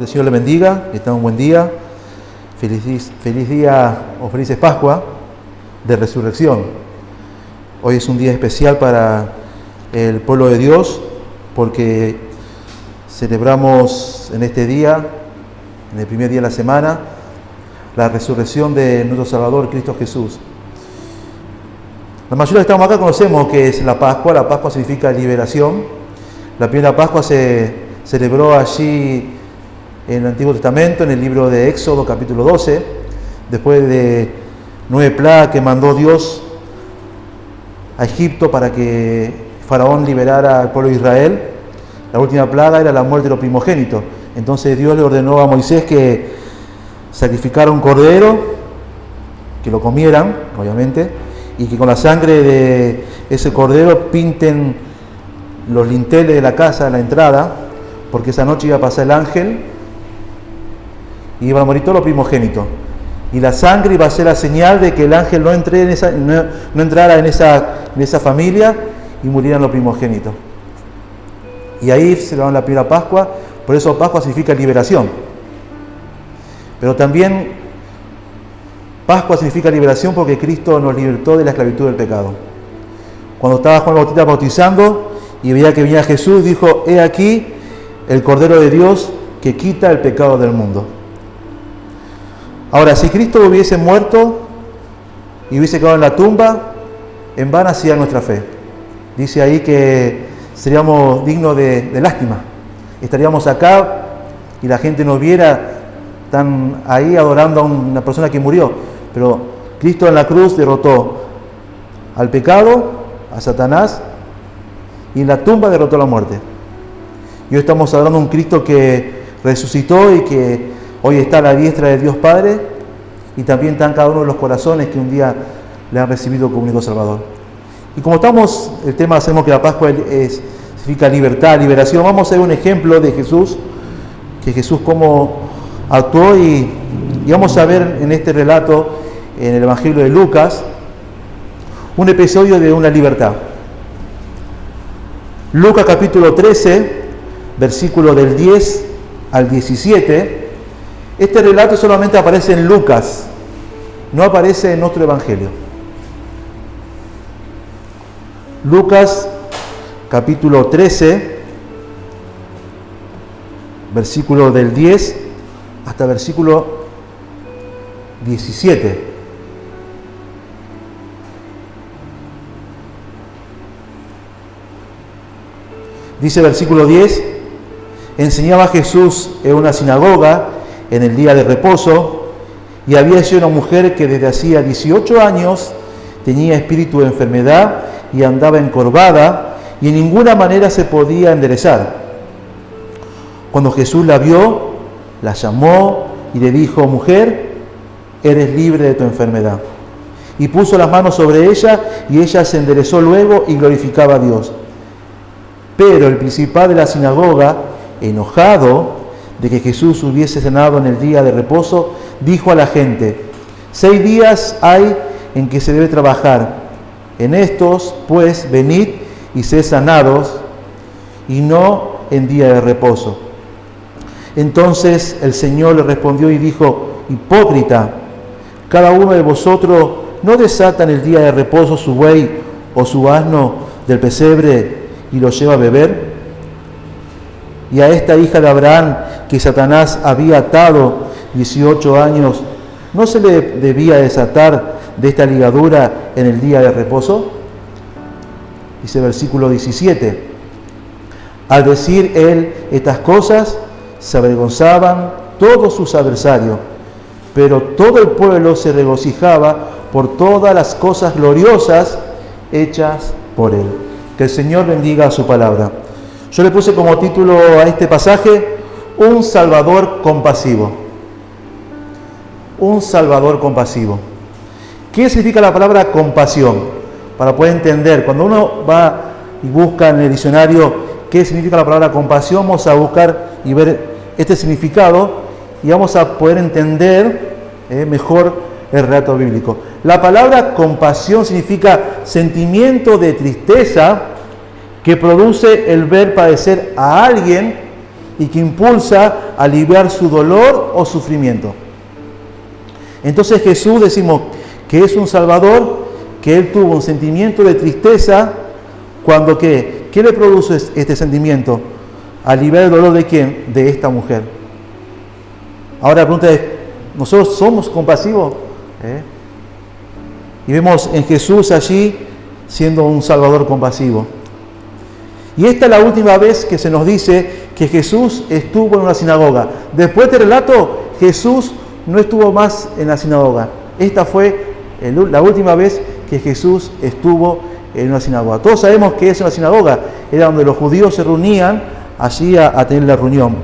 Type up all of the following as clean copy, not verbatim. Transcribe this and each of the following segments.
Que el Señor le bendiga, que tenga un buen día. Feliz día o felices Pascua de Resurrección. Hoy es un día especial para el pueblo de Dios porque celebramos en este día, en el primer día de la semana, la resurrección de nuestro Salvador Cristo Jesús. La mayoría que estamos acá conocemos que es la Pascua. La Pascua significa liberación. La primera Pascua se celebró allí en el Antiguo Testamento, en el libro de Éxodo, capítulo 12, después de 9 plagas que mandó Dios a Egipto para que Faraón liberara al pueblo de Israel. La última plaga era la muerte de los primogénitos. Entonces Dios le ordenó a Moisés que sacrificara un cordero, que lo comieran, obviamente, y que con la sangre de ese cordero pinten los linteles de la casa, la entrada, porque esa noche iba a pasar el ángel y iban a morir todos los primogénitos. Y la sangre iba a ser la señal de que el ángel no entrara en esa familia y murieran los primogénitos. Y ahí se celebraron la primera Pascua. Por eso Pascua significa liberación. Pero también Pascua significa liberación porque Cristo nos libertó de la esclavitud del pecado. Cuando estaba Juan Bautista bautizando y veía que venía Jesús, dijo: he aquí el Cordero de Dios que quita el pecado del mundo. Ahora, si Cristo hubiese muerto y hubiese quedado en la tumba, en vano sería nuestra fe. Dice ahí que seríamos dignos de lástima. Estaríamos acá y la gente nos viera tan ahí adorando a una persona que murió. Pero Cristo en la cruz derrotó al pecado, a Satanás, y en la tumba derrotó la muerte. Y hoy estamos adorando a un Cristo que resucitó y que hoy está a la diestra de Dios Padre, y también está en cada uno de los corazones que un día le han recibido como único Salvador. Y como el tema hacemos que la Pascua significa libertad, liberación, vamos a ver un ejemplo de Jesús, que Jesús cómo actuó, y vamos a ver en este relato, en el Evangelio de Lucas, un episodio de una libertad. Lucas capítulo 13, versículo del 10 al 17. Este relato solamente aparece en Lucas, no aparece en nuestro Evangelio. Lucas capítulo 13, versículo del 10 hasta versículo 17. Dice versículo 10: enseñaba Jesús en una sinagoga en el día de reposo, y había sido una mujer que desde hacía 18 años tenía espíritu de enfermedad y andaba encorvada, y en ninguna manera se podía enderezar. Cuando Jesús la vio, la llamó y le dijo: mujer, eres libre de tu enfermedad. Y puso las manos sobre ella, y ella se enderezó luego y glorificaba a Dios. Pero el principal de la sinagoga, enojado de que Jesús hubiese cenado en el día de reposo, dijo a la gente: 6 días hay en que se debe trabajar. En estos, pues, venid y sed sanados, y no en día de reposo. Entonces el Señor le respondió y dijo: hipócrita, cada uno de vosotros no desata en el día de reposo su buey o su asno del pesebre y lo lleva a beber. Y a esta hija de Abraham, que Satanás había atado 18 años, ¿no se le debía desatar de esta ligadura en el día de reposo? Dice versículo 17: al decir él estas cosas, se avergonzaban todos sus adversarios, pero todo el pueblo se regocijaba por todas las cosas gloriosas hechas por él. Que el Señor bendiga su palabra. Yo le puse como título a este pasaje: un Salvador compasivo. Un Salvador compasivo. ¿Qué significa la palabra compasión? Para poder entender, cuando uno va y busca en el diccionario qué significa la palabra compasión, vamos a buscar y ver este significado y vamos a poder entender mejor el relato bíblico. La palabra compasión significa sentimiento de tristeza que produce el ver padecer a alguien y que impulsa a aliviar su dolor o sufrimiento. Entonces Jesús, decimos que es un Salvador, que Él tuvo un sentimiento de tristeza cuando ¿qué le produce este sentimiento? Aliviar el dolor ¿de quién? De esta mujer. Ahora la pregunta es, ¿nosotros somos compasivos? Y vemos en Jesús allí siendo un Salvador compasivo. Y esta es la última vez que se nos dice que Jesús estuvo en una sinagoga. Después de este relato, Jesús no estuvo más en la sinagoga. Esta fue la última vez que Jesús estuvo en una sinagoga. Todos sabemos que es una sinagoga, era donde los judíos se reunían allí a tener la reunión.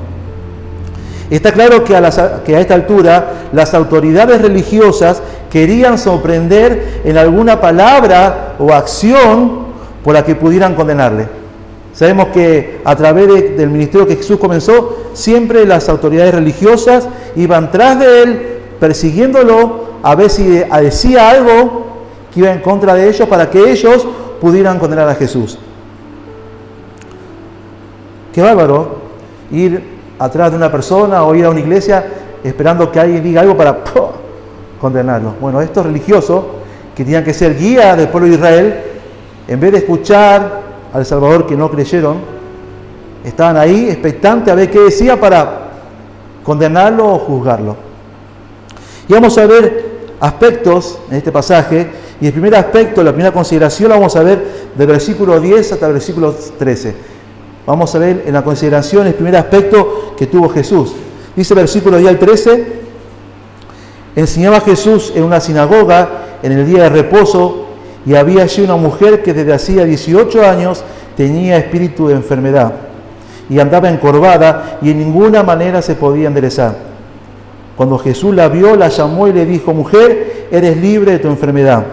Está claro que a esta altura las autoridades religiosas querían sorprender en alguna palabra o acción por la que pudieran condenarle. Sabemos que a través del ministerio que Jesús comenzó, siempre las autoridades religiosas iban tras de Él, persiguiéndolo, a ver si decía algo que iba en contra de ellos para que ellos pudieran condenar a Jesús. Qué bárbaro ir atrás de una persona o ir a una iglesia esperando que alguien diga algo para condenarlo. Bueno, estos religiosos que tenían que ser guía del pueblo de Israel, en vez de escuchar al Salvador que no creyeron, estaban ahí expectantes a ver qué decía para condenarlo o juzgarlo. Y vamos a ver aspectos en este pasaje, y el primer aspecto, la primera consideración la vamos a ver del versículo 10 hasta el versículo 13. Vamos a ver en la consideración el primer aspecto que tuvo Jesús. Dice el versículo 10 al 13, enseñaba Jesús en una sinagoga en el día de reposo, y había allí una mujer que desde hacía 18 años tenía espíritu de enfermedad, y andaba encorvada, y en ninguna manera se podía enderezar. Cuando Jesús la vio, la llamó y le dijo, mujer, eres libre de tu enfermedad.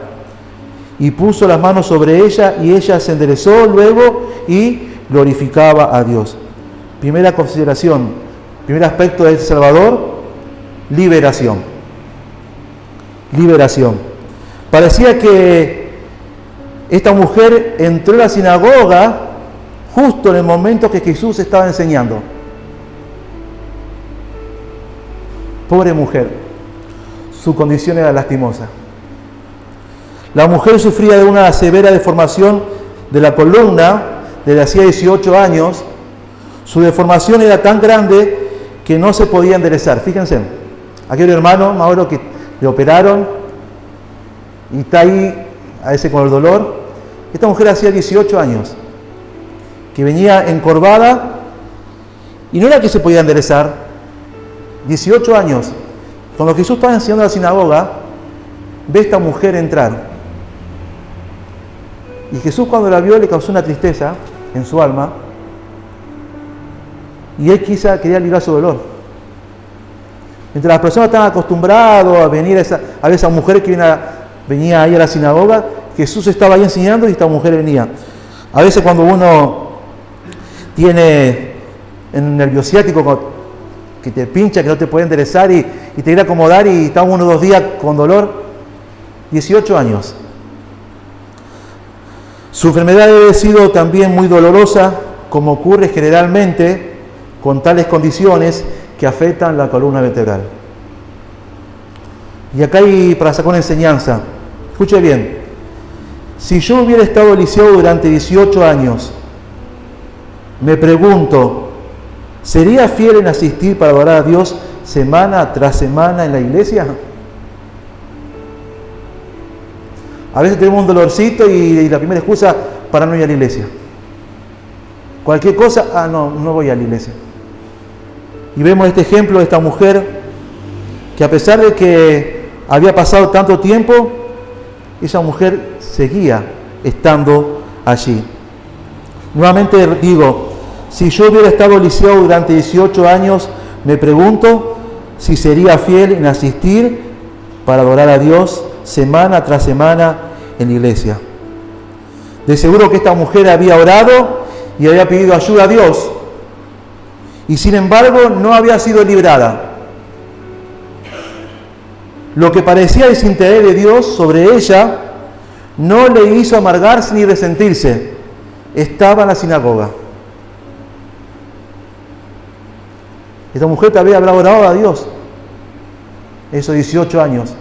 Y puso las manos sobre ella, y ella se enderezó luego y glorificaba a Dios. Primera consideración, primer aspecto de este Salvador, liberación. Liberación. Parecía que esta mujer entró en la sinagoga justo en el momento que Jesús estaba enseñando. Pobre mujer, su condición era lastimosa. La mujer sufría de una severa deformación de la columna desde hacía 18 años. Su deformación era tan grande que no se podía enderezar. Fíjense, aquel hermano Mauro que le operaron y está ahí a veces con el dolor. Esta mujer hacía 18 años que venía encorvada y no era que se podía enderezar. 18 años. Cuando Jesús estaba enseñando en la sinagoga, ve a esta mujer entrar. Y Jesús, cuando la vio, le causó una tristeza en su alma. Y él quería librar su dolor. Mientras las personas estaban acostumbradas a venir a ver esa mujer que venía ahí a la sinagoga, Jesús estaba ahí enseñando y esta mujer venía. A veces cuando uno tiene en nerviosiático, que te pincha, que no te puede enderezar y te quiere acomodar y está 1 o 2 días con dolor, 18 años. Su enfermedad debe haber sido también muy dolorosa, como ocurre generalmente con tales condiciones que afectan la columna vertebral. Y acá hay para sacar una enseñanza. Escuche bien. Si yo hubiera estado en liceo durante 18 años, me pregunto, ¿sería fiel en asistir para adorar a Dios semana tras semana en la iglesia? A veces tenemos un dolorcito y la primera excusa para no ir a la iglesia. Cualquier cosa, no voy a la iglesia. Y vemos este ejemplo de esta mujer que a pesar de que había pasado tanto tiempo, esa mujer seguía estando allí. Nuevamente digo, si yo hubiera estado en liceo durante 18 años, me pregunto si sería fiel en asistir para adorar a Dios semana tras semana en la iglesia. De seguro que esta mujer había orado y había pedido ayuda a Dios, y sin embargo no había sido librada. Lo que parecía desinterés de Dios sobre ella no le hizo amargarse ni resentirse. Estaba en la sinagoga. Esta mujer tal vez habrá orado a Dios esos 18 años.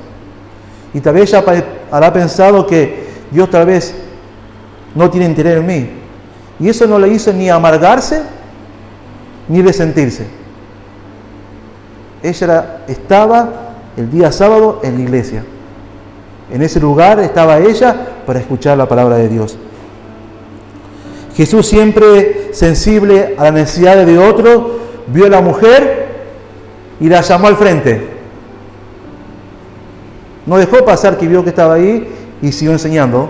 Y tal vez ella habrá pensado que Dios tal vez no tiene interés en mí. Y eso no le hizo ni amargarse ni resentirse. Ella estaba el día sábado en la iglesia. En ese lugar estaba ella para escuchar la palabra de Dios. Jesús, siempre sensible a las necesidades de otro, vio a la mujer y la llamó al frente. No dejó pasar que vio que estaba ahí y siguió enseñando.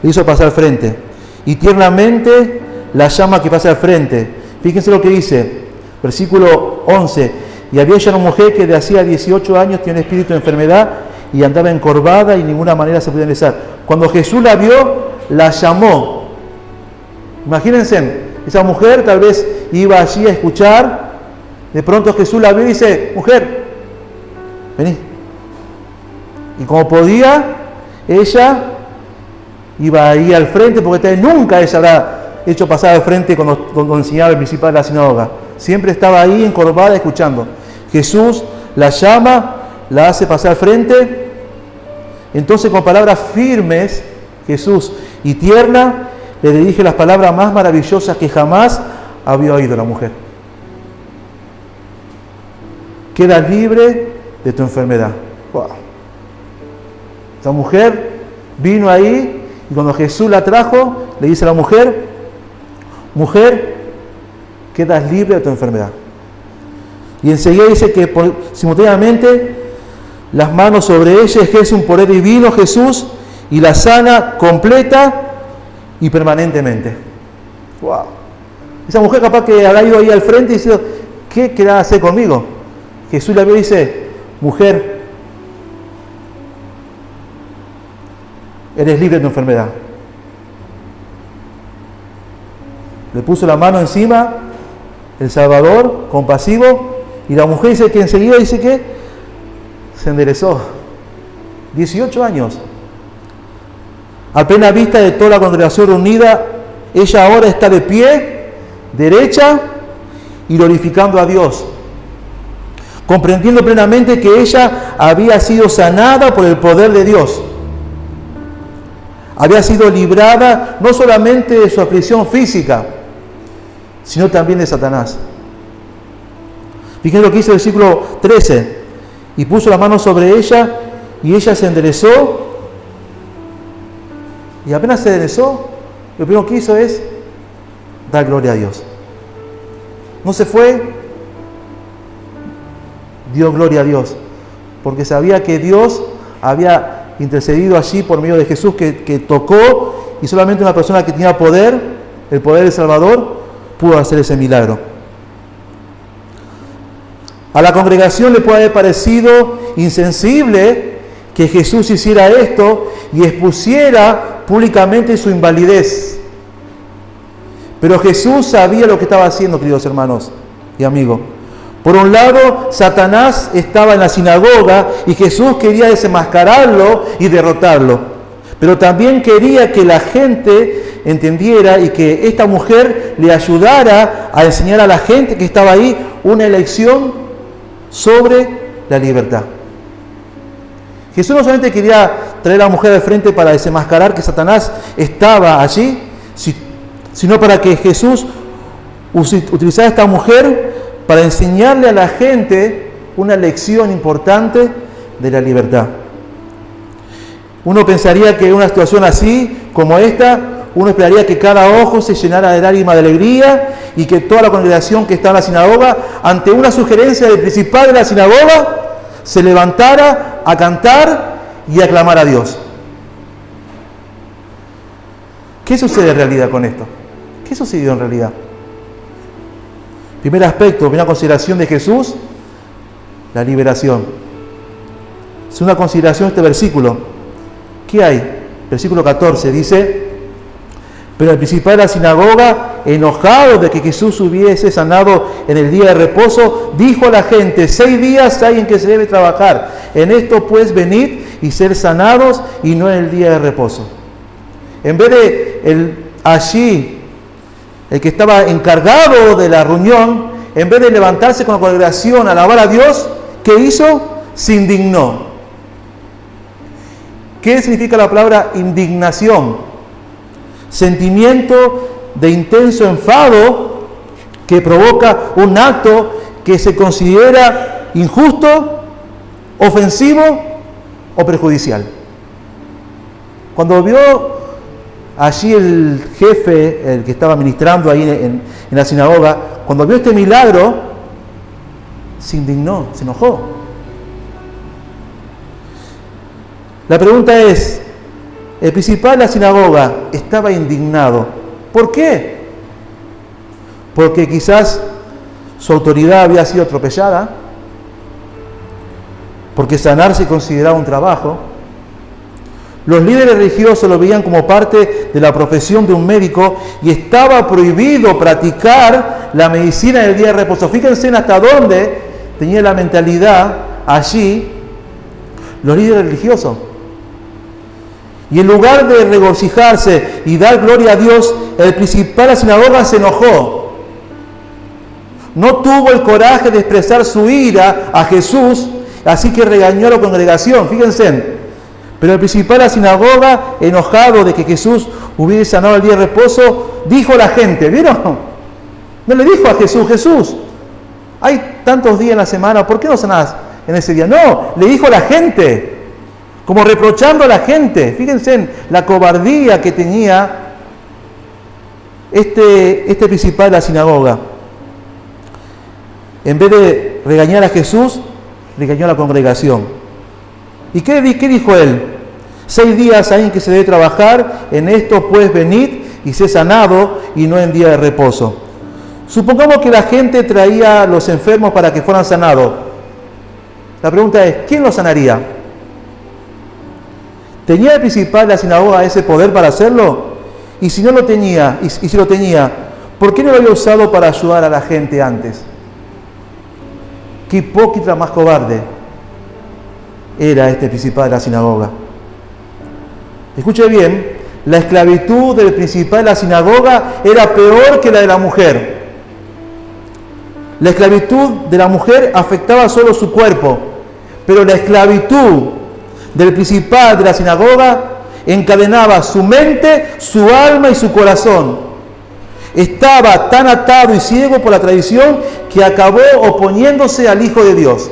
Le hizo pasar al frente. Y tiernamente la llama que pase al frente. Fíjense lo que dice, versículo 11. Y había ella una mujer que de hacía 18 años tenía un espíritu de enfermedad y andaba encorvada y de ninguna manera se podía enderezar. Cuando Jesús la vio, la llamó. Imagínense, esa mujer tal vez iba allí a escuchar. De pronto Jesús la vio y dice: mujer, vení. Y como podía, ella iba ahí al frente, porque nunca ella habrá hecho pasar al frente cuando enseñaba el principal de la sinagoga. Siempre estaba ahí encorvada escuchando. Jesús la llama, la hace pasar al frente. Entonces, con palabras firmes, Jesús, y tierna, le dirige las palabras más maravillosas que jamás había oído la mujer. Quedas libre de tu enfermedad. Wow. Esta mujer vino ahí y cuando Jesús la trajo, le dice a la mujer: mujer, quedas libre de tu enfermedad. Y enseguida dice que simultáneamente las manos sobre ella ejerce un poder divino Jesús y la sana completa y permanentemente. Wow. Esa mujer capaz que habrá ido ahí al frente y dice: ¿qué querrá hacer conmigo? Jesús la vio y dice: mujer, eres libre de tu enfermedad. Le puso la mano encima, el Salvador, compasivo, y la mujer dice que enseguida dice que se enderezó. 18 años. A plena vista de toda la congregación reunida, ella ahora está de pie, derecha y glorificando a Dios, comprendiendo plenamente que ella había sido sanada por el poder de Dios. Había sido librada no solamente de su aflicción física, sino también de Satanás. Fíjense lo que dice el versículo 13. Y puso la mano sobre ella y ella se enderezó. Y apenas se enderezó, lo primero que hizo es dar gloria a Dios. No se fue, dio gloria a Dios, porque sabía que Dios había intercedido allí por medio de Jesús que tocó, y solamente una persona que tenía poder, el poder del Salvador, pudo hacer ese milagro. A la congregación le puede haber parecido insensible que Jesús hiciera esto y expusiera públicamente su invalidez. Pero Jesús sabía lo que estaba haciendo, queridos hermanos y amigos. Por un lado, Satanás estaba en la sinagoga y Jesús quería desenmascararlo y derrotarlo. Pero también quería que la gente entendiera y que esta mujer le ayudara a enseñar a la gente que estaba ahí una lección sobre la libertad. Jesús no solamente quería traer a la mujer al frente para desenmascarar que Satanás estaba allí, sino para que Jesús utilizara a esta mujer para enseñarle a la gente una lección importante de la libertad. Uno pensaría que en una situación así, como esta, uno esperaría que cada ojo se llenara de lágrimas de alegría y que toda la congregación que está en la sinagoga, ante una sugerencia del principal de la sinagoga, se levantara a cantar y a aclamar a Dios. ¿Qué sucede en realidad con esto? ¿Qué sucedió en realidad? Primer aspecto, primera consideración de Jesús, la liberación. Segunda consideración de este versículo. ¿Qué hay? Versículo 14 dice: pero el principal de la sinagoga, enojado de que Jesús hubiese sanado en el día de reposo, dijo a la gente: 6 días hay en que se debe trabajar. En esto pues venid y ser sanados, y no en el día de reposo. En vez de allí, el que estaba encargado de la reunión, en vez de levantarse con la congregación a alabar a Dios, ¿qué hizo? Se indignó. ¿Qué significa la palabra indignación? Sentimiento de intenso enfado que provoca un acto que se considera injusto, ofensivo o perjudicial. Cuando vio allí el jefe, el que estaba ministrando ahí en la sinagoga, cuando vio este milagro, se indignó, se enojó. La pregunta es, el principal de la sinagoga estaba indignado. ¿Por qué? Porque quizás su autoridad había sido atropellada, porque sanar se consideraba un trabajo. Los líderes religiosos lo veían como parte de la profesión de un médico y estaba prohibido practicar la medicina en el día de reposo. Fíjense hasta dónde tenía la mentalidad allí los líderes religiosos. Y en lugar de regocijarse y dar gloria a Dios, el principal de la sinagoga se enojó. No tuvo el coraje de expresar su ira a Jesús, así que regañó a la congregación. Fíjense. Pero el principal de la sinagoga, enojado de que Jesús hubiera sanado el día de reposo, dijo a la gente, ¿vieron? No le dijo a Jesús, Jesús, hay tantos días en la semana, ¿por qué no sanás en ese día? No, le dijo a la gente, como reprochando a la gente. Fíjense en la cobardía que tenía este principal de la sinagoga. En vez de regañar a Jesús, regañó a la congregación. ¿Y qué dijo él? 6 días hay en que se debe trabajar, en esto pues venid y sé sanado, y no en día de reposo. Supongamos que la gente traía a los enfermos para que fueran sanados. La pregunta es, ¿quién los sanaría? ¿Tenía el principal de la sinagoga ese poder para hacerlo? Y si no lo tenía, y si lo tenía, ¿por qué no lo había usado para ayudar a la gente antes? Qué hipócrita más cobarde era este principal de la sinagoga. Escuche bien, la esclavitud del principal de la sinagoga era peor que la de la mujer. La esclavitud de la mujer afectaba solo su cuerpo, pero la esclavitud del principal de la sinagoga encadenaba su mente, su alma y su corazón. Estaba tan atado y ciego por la tradición que acabó oponiéndose al Hijo de Dios.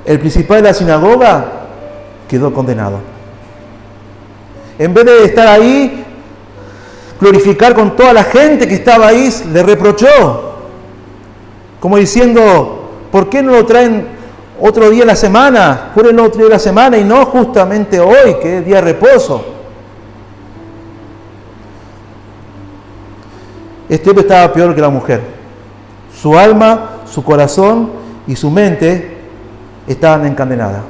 El principal de la sinagoga quedó condenado. En vez de estar ahí, glorificar con toda la gente que estaba ahí, le reprochó, como diciendo, ¿por qué no lo traen otro día de la semana? Júrenlo otro día de la semana y no justamente hoy, que es día de reposo. Este hombre estaba peor que la mujer. Su alma, su corazón y su mente estaban encadenadas.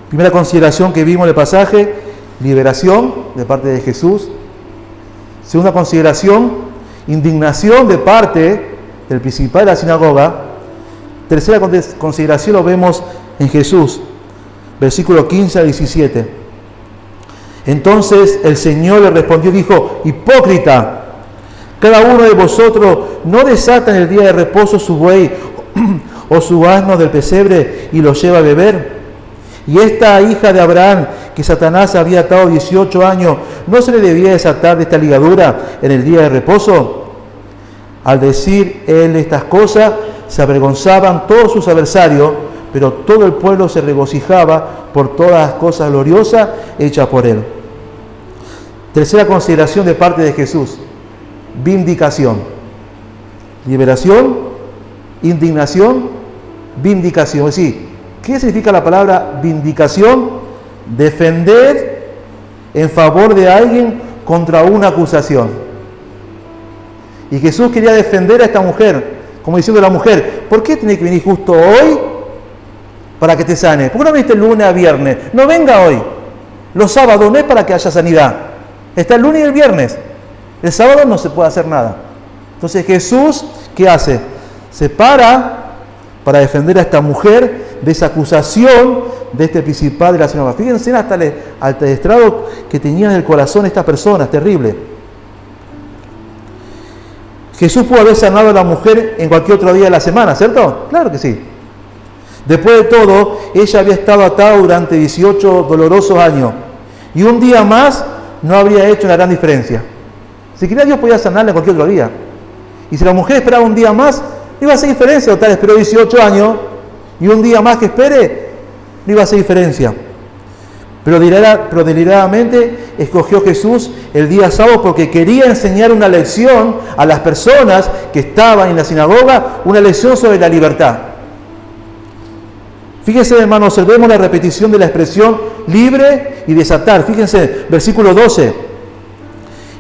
Primera consideración que vimos en el pasaje, liberación de parte de Jesús. Segunda consideración, indignación de parte del principal de la sinagoga. Tercera consideración lo vemos en Jesús, versículo 15 al 17. Entonces el Señor le respondió y dijo, hipócrita, cada uno de vosotros no desata en el día de reposo su buey o su asno del pesebre y lo lleva a beber. Y esta hija de Abraham, que Satanás había atado 18 años, ¿no se le debía desatar de esta ligadura en el día de reposo? Al decir él estas cosas, se avergonzaban todos sus adversarios, pero todo el pueblo se regocijaba por todas las cosas gloriosas hechas por él. Tercera consideración de parte de Jesús, vindicación. Liberación, indignación, vindicación. Es decir, ¿qué significa la palabra vindicación? Defender en favor de alguien contra una acusación. Y Jesús quería defender a esta mujer, como diciendo a la mujer, ¿por qué tiene que venir justo hoy para que te sane? ¿Por qué no viniste el lunes a viernes? No venga hoy. Los sábados no es para que haya sanidad. Está el lunes y el viernes. El sábado no se puede hacer nada. Entonces Jesús, ¿qué hace? Se para defender a esta mujer de esa acusación de este principal de la sinagoga. Fíjense hasta el estrado que tenían en el corazón estas personas, terrible. Jesús pudo haber sanado a la mujer en cualquier otro día de la semana, ¿cierto? Claro que sí. Después de todo, ella había estado atada durante 18 dolorosos años. Y un día más no habría hecho una gran diferencia. Si quería, Dios podía sanarla en cualquier otro día. Y si la mujer esperaba un día más, no iba a hacer diferencia. Total, esperó 18 años y un día más que espere, no iba a hacer diferencia. Pero deliberadamente escogió Jesús el día sábado porque quería enseñar una lección a las personas que estaban en la sinagoga, una lección sobre la libertad. Fíjense, hermanos, observemos la repetición de la expresión libre y desatar. Fíjense, versículo 12.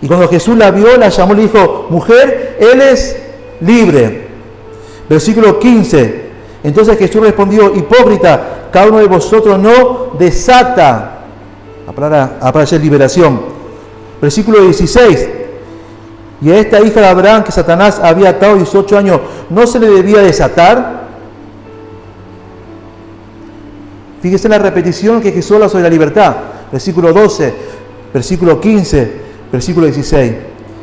Y cuando Jesús la vio, la llamó y le dijo: mujer, él es libre. Versículo 15. Entonces Jesús respondió: hipócrita, cada uno de vosotros no desata. La palabra aparece liberación. Versículo 16. Y a esta hija de Abraham que Satanás había atado 18 años, ¿no se le debía desatar? Fíjese la repetición que Jesús habla sobre la libertad. Versículo 12, versículo 15, versículo 16.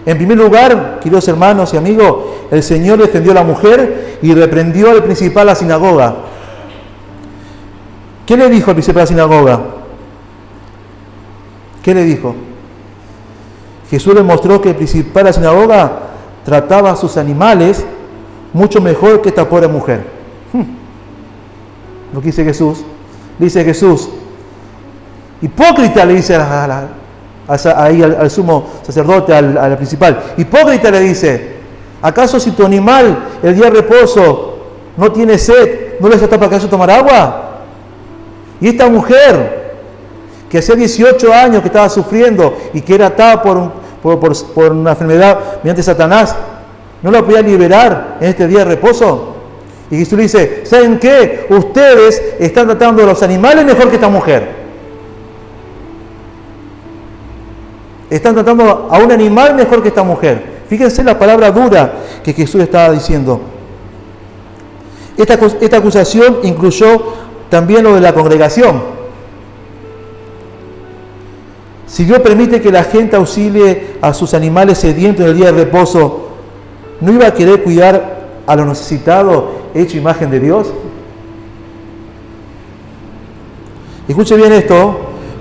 En primer lugar, queridos hermanos y amigos, el Señor defendió a la mujer y reprendió al principal de la sinagoga. ¿Qué le dijo al principal de la sinagoga? ¿Qué le dijo? Jesús le mostró que el principal de la sinagoga trataba a sus animales mucho mejor que esta pobre mujer. Lo que dice Jesús. Dice Jesús: hipócrita, le dice ahí al sumo sacerdote, al principal. Hipócrita, le dice: ¿acaso si tu animal el día de reposo no tiene sed, no le está para acaso tomar agua? Y esta mujer, que hacía 18 años que estaba sufriendo y que era atada por una enfermedad mediante Satanás, ¿no la podía liberar en este día de reposo? Y Jesús le dice: ¿saben qué? Ustedes están tratando a los animales mejor que esta mujer. Están tratando a un animal mejor que esta mujer. Fíjense la palabra dura que Jesús estaba diciendo. Esta acusación incluyó también lo de la congregación. Si Dios permite que la gente auxilie a sus animales sedientos en el día de reposo, ¿no iba a querer cuidar a los necesitados hecho imagen de Dios? Escuche bien esto: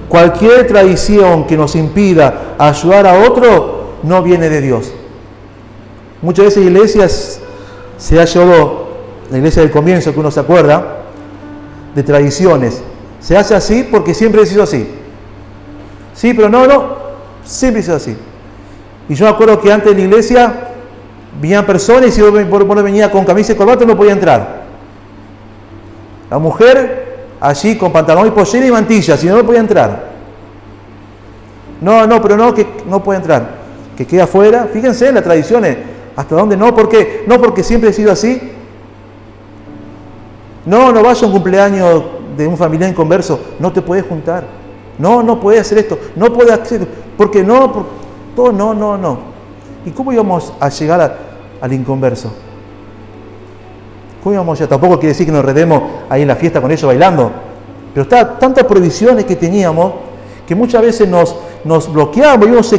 cualquier tradición que nos impida ayudar a otro no viene de Dios. Muchas veces iglesias se ha llevado, la iglesia del comienzo, que uno se acuerda, de tradiciones. Se hace así porque siempre ha sido así. Sí, pero no, siempre ha sido así. Y yo me acuerdo que antes de la iglesia venían personas y si uno venía con camisa y corbata no podía entrar. La mujer allí con pantalón y pollera y mantilla, si no podía entrar. Que no puede entrar. Que queda afuera. Fíjense en las tradiciones. ¿Hasta dónde no? ¿Por qué? No porque siempre ha sido así. No vaya a un cumpleaños de un familiar inconverso. No te puedes juntar. No puedes hacer esto. No puedes hacer. Porque no. ¿Y cómo íbamos a llegar al inconverso? ¿Cómo íbamos a llegar? Tampoco quiere decir que nos redemos ahí en la fiesta con ellos bailando. Pero está tantas provisiones que teníamos que muchas veces nos bloqueamos.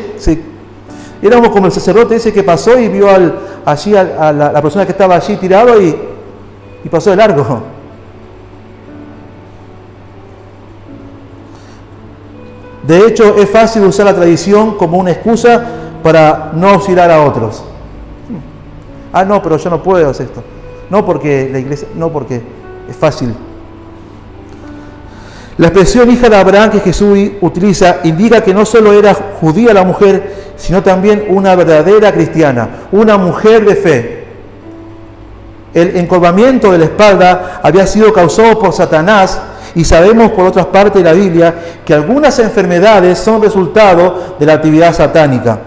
Éramos como el sacerdote ese que pasó y vio a la persona que estaba allí tirado y pasó de largo. De hecho, es fácil usar la tradición como una excusa para no auxiliar a otros. Pero yo no puedo hacer esto. No porque la iglesia, porque es fácil. La expresión hija de Abraham que Jesús utiliza indica que no solo era judía la mujer, sino también una verdadera cristiana, una mujer de fe. El encorvamiento de la espalda había sido causado por Satanás, y sabemos por otras partes de la Biblia que algunas enfermedades son resultado de la actividad satánica.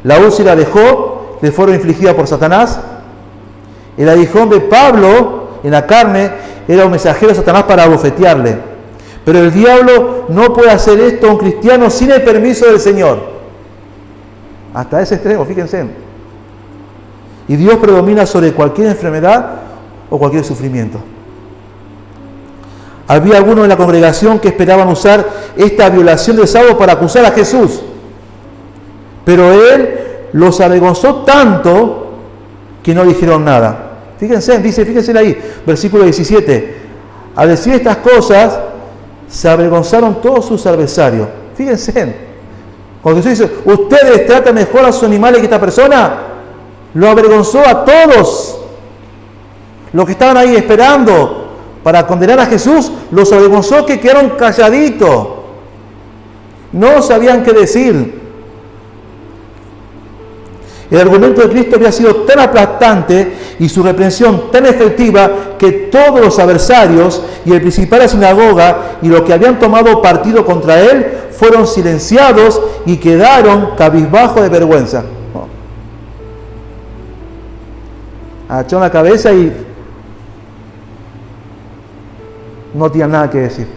La úlcera de Job le fueron infligidas por Satanás. El aguijón de Pablo en la carne era un mensajero de Satanás para abofetearle. Pero el diablo no puede hacer esto a un cristiano sin el permiso del Señor. Hasta ese extremo, fíjense. Y Dios predomina sobre cualquier enfermedad o cualquier sufrimiento. Había algunos en la congregación que esperaban usar esta violación del sábado para acusar a Jesús. Pero él los avergonzó tanto que no dijeron nada. Fíjense ahí, versículo 17. Al decir estas cosas, se avergonzaron todos sus adversarios. Fíjense, cuando Jesús dice, ustedes tratan mejor a sus animales que esta persona, lo avergonzó a todos. Los que estaban ahí esperando para condenar a Jesús, los avergonzó que quedaron calladitos. No sabían qué decir. El argumento de Cristo había sido tan aplastante y su reprensión tan efectiva que todos los adversarios y el principal de la sinagoga y los que habían tomado partido contra él fueron silenciados y quedaron cabizbajos de vergüenza. Agacharon la cabeza y no tenían nada que decir.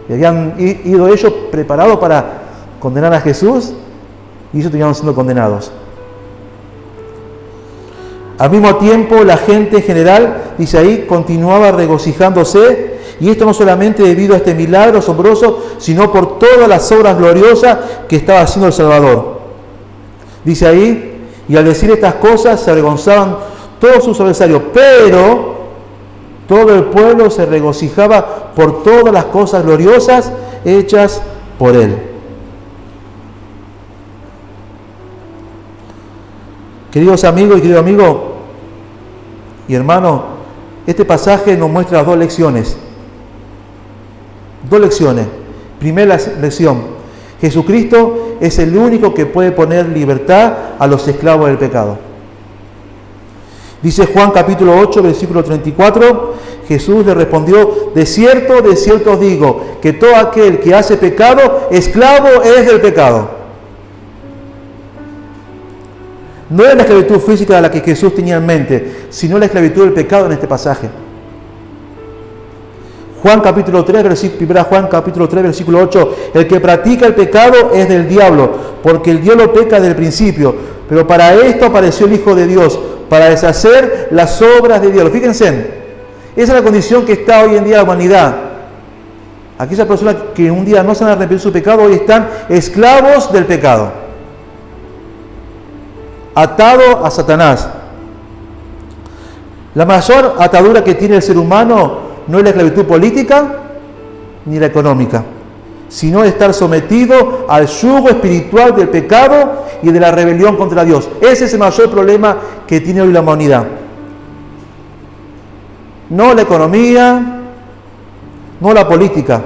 Y habían ido ellos preparados para condenar a Jesús y ellos terminaron siendo condenados. Al mismo tiempo, la gente en general, dice ahí, continuaba regocijándose, y esto no solamente debido a este milagro asombroso, sino por todas las obras gloriosas que estaba haciendo el Salvador. Dice ahí, y al decir estas cosas se avergonzaban todos sus adversarios, pero todo el pueblo se regocijaba por todas las cosas gloriosas hechas por él. Queridos amigos y querido amigo y hermano, este pasaje nos muestra dos lecciones. Dos lecciones. Primera lección: Jesucristo es el único que puede poner libertad a los esclavos del pecado. Dice Juan capítulo 8, versículo 34, Jesús le respondió, de cierto os digo, que todo aquel que hace pecado, esclavo es del pecado. No es la esclavitud física la que Jesús tenía en mente, sino la esclavitud del pecado en este pasaje. Juan capítulo 3, versículo 8, el que practica el pecado es del diablo, porque el diablo peca desde el principio, pero para esto apareció el Hijo de Dios, para deshacer las obras de diablo. Fíjense, esa es la condición que está hoy en día la humanidad. Aquellas personas que un día no se han arrepentido de su pecado, hoy están esclavos del pecado, atado a Satanás. La mayor atadura que tiene el ser humano no es la esclavitud política ni la económica, sino estar sometido al yugo espiritual del pecado y de la rebelión contra Dios. Ese es el mayor problema que tiene hoy la humanidad. No la economía, no la política,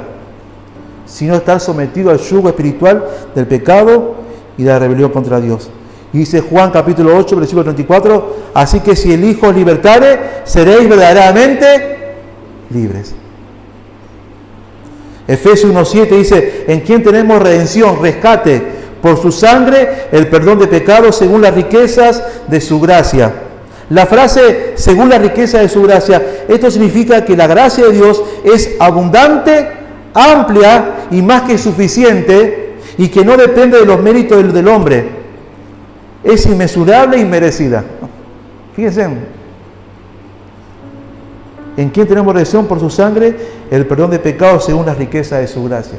sino estar sometido al yugo espiritual del pecado y de la rebelión contra Dios. Y dice Juan capítulo 8, versículo 34, así que si el Hijo os libertare, seréis verdaderamente libres. Efesios 1:7 dice, en quien tenemos redención, rescate, por su sangre, el perdón de pecados según las riquezas de su gracia. La frase, según la riqueza de su gracia, esto significa que la gracia de Dios es abundante, amplia y más que suficiente, y que no depende de los méritos del hombre. Es inmesurable e inmerecida. Fíjense, en quien tenemos redención por su sangre, el perdón de pecados según las riquezas de su gracia.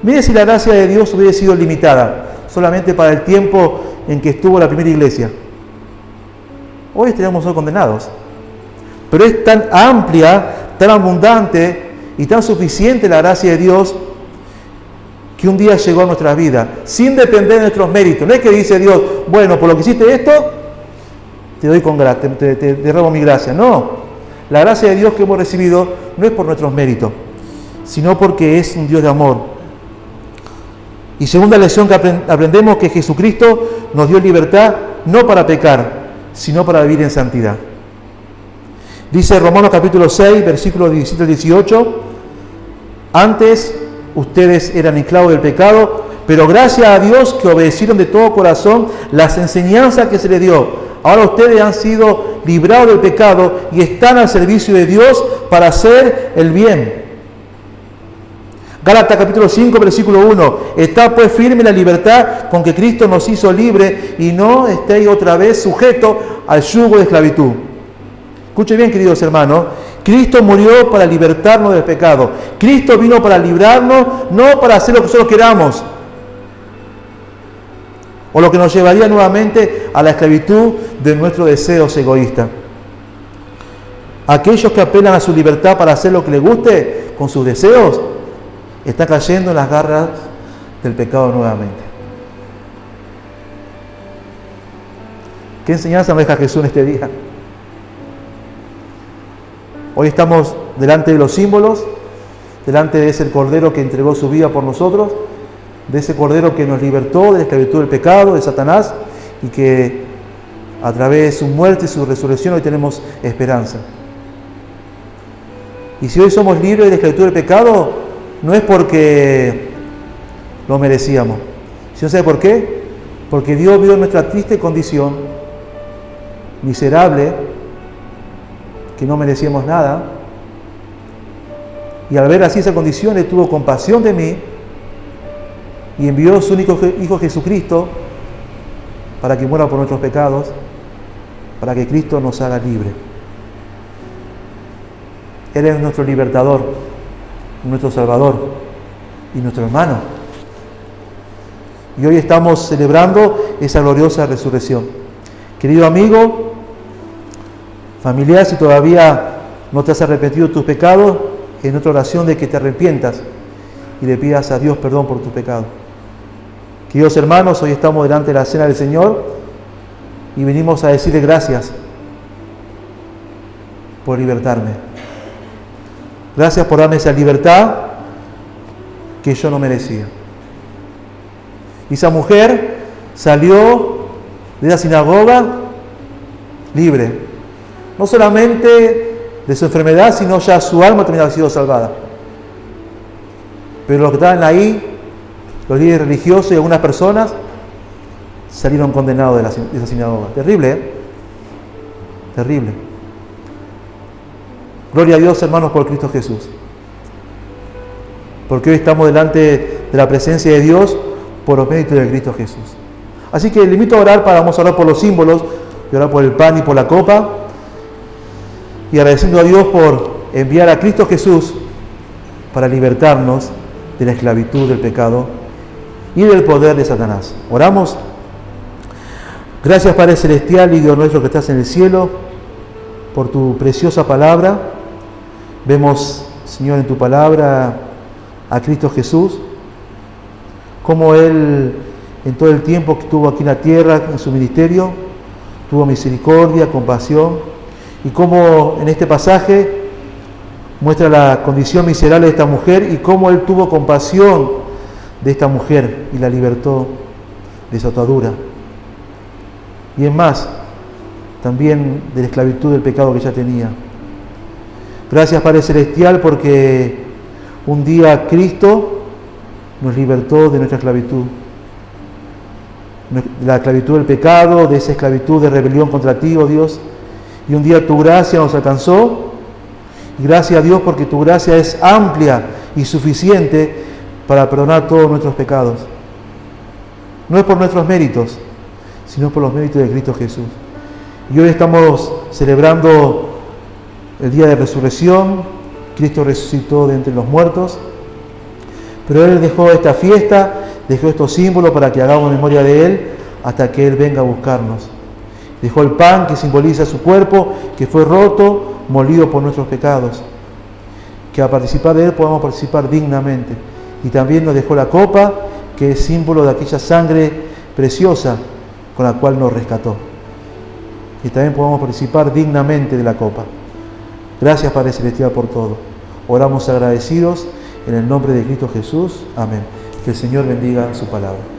Mire si la gracia de Dios hubiera sido limitada solamente para el tiempo en que estuvo la primera iglesia. Hoy estaríamos condenados. Pero es tan amplia, tan abundante y tan suficiente la gracia de Dios que un día llegó a nuestras vidas, sin depender de nuestros méritos. No es que dice Dios, bueno, por lo que hiciste esto, te doy con gracia, te robo mi gracia. No, la gracia de Dios que hemos recibido no es por nuestros méritos, sino porque es un Dios de amor. Y segunda lección que aprendemos, que Jesucristo nos dio libertad no para pecar, sino para vivir en santidad. Dice Romanos capítulo 6, versículos 17 al 18, antes ustedes eran esclavos del pecado, pero gracias a Dios que obedecieron de todo corazón las enseñanzas que se les dio. Ahora ustedes han sido librados del pecado y están al servicio de Dios para hacer el bien. Gálatas capítulo 5, versículo 1. Está pues firme la libertad con que Cristo nos hizo libre y no estéis otra vez sujetos al yugo de esclavitud. Escuchen bien, queridos hermanos, Cristo murió para libertarnos del pecado. Cristo vino para librarnos, no para hacer lo que nosotros queramos, o lo que nos llevaría nuevamente a la esclavitud de nuestros deseos egoístas. Aquellos que apelan a su libertad para hacer lo que les guste con sus deseos, están cayendo en las garras del pecado nuevamente. ¿Qué enseñanza nos deja Jesús en este día? Hoy estamos delante de los símbolos, delante de ese Cordero que entregó su vida por nosotros, de ese Cordero que nos libertó de la esclavitud del pecado, de Satanás, y que a través de su muerte y su resurrección hoy tenemos esperanza. Y si hoy somos libres de la esclavitud del pecado, no es porque lo merecíamos, sino ¿sabe por qué? Porque Dios vio nuestra triste condición, miserable, que no merecíamos nada, y al ver así esa condición, Él tuvo compasión de mí y envió a su único Hijo Jesucristo para que muera por nuestros pecados, para que Cristo nos haga libre. Él es nuestro libertador, nuestro Salvador y nuestro hermano. Y hoy estamos celebrando esa gloriosa resurrección. Querido amigo, familiar, si todavía no te has arrepentido de tus pecados, es nuestra oración de que te arrepientas y le pidas a Dios perdón por tus pecados. Queridos hermanos, hoy estamos delante de la cena del Señor y venimos a decirle gracias por libertarme. Gracias por darme esa libertad que yo no merecía. Y esa mujer salió de la sinagoga libre. No solamente de su enfermedad, sino ya su alma también había sido salvada. Pero los que estaban ahí, los líderes religiosos y algunas personas, salieron condenados de esa sinagoga. Terrible, ¿eh? Terrible. Gloria a Dios, hermanos, por Cristo Jesús. Porque hoy estamos delante de la presencia de Dios por los méritos de Cristo Jesús. Así que le invito a orar, vamos a orar por los símbolos, y orar por el pan y por la copa, y agradeciendo a Dios por enviar a Cristo Jesús para libertarnos de la esclavitud del pecado y del poder de Satanás. Oramos. Gracias, Padre Celestial y Dios nuestro que estás en el cielo, por tu preciosa palabra. Vemos, Señor, en tu palabra a Cristo Jesús, cómo Él, en todo el tiempo que estuvo aquí en la tierra, en su ministerio, tuvo misericordia, compasión, y cómo en este pasaje muestra la condición miserable de esta mujer y cómo Él tuvo compasión de esta mujer y la libertó de su atadura. Y es más, también de la esclavitud del pecado que ella tenía. Gracias, Padre Celestial, porque un día Cristo nos libertó de nuestra esclavitud, de la esclavitud del pecado, de esa esclavitud de rebelión contra ti, oh Dios. Y un día tu gracia nos alcanzó. Y gracias a Dios porque tu gracia es amplia y suficiente para perdonar todos nuestros pecados. No es por nuestros méritos, sino por los méritos de Cristo Jesús. Y hoy estamos celebrando el día de resurrección. Cristo resucitó de entre los muertos. Pero Él dejó esta fiesta, dejó estos símbolos para que hagamos memoria de Él hasta que Él venga a buscarnos. Dejó el pan que simboliza su cuerpo, que fue roto, molido por nuestros pecados. Que a participar de Él podamos participar dignamente. Y también nos dejó la copa, que es símbolo de aquella sangre preciosa con la cual nos rescató. Y también podamos participar dignamente de la copa. Gracias, Padre Celestial, por todo. Oramos agradecidos en el nombre de Cristo Jesús. Amén. Que el Señor bendiga su palabra.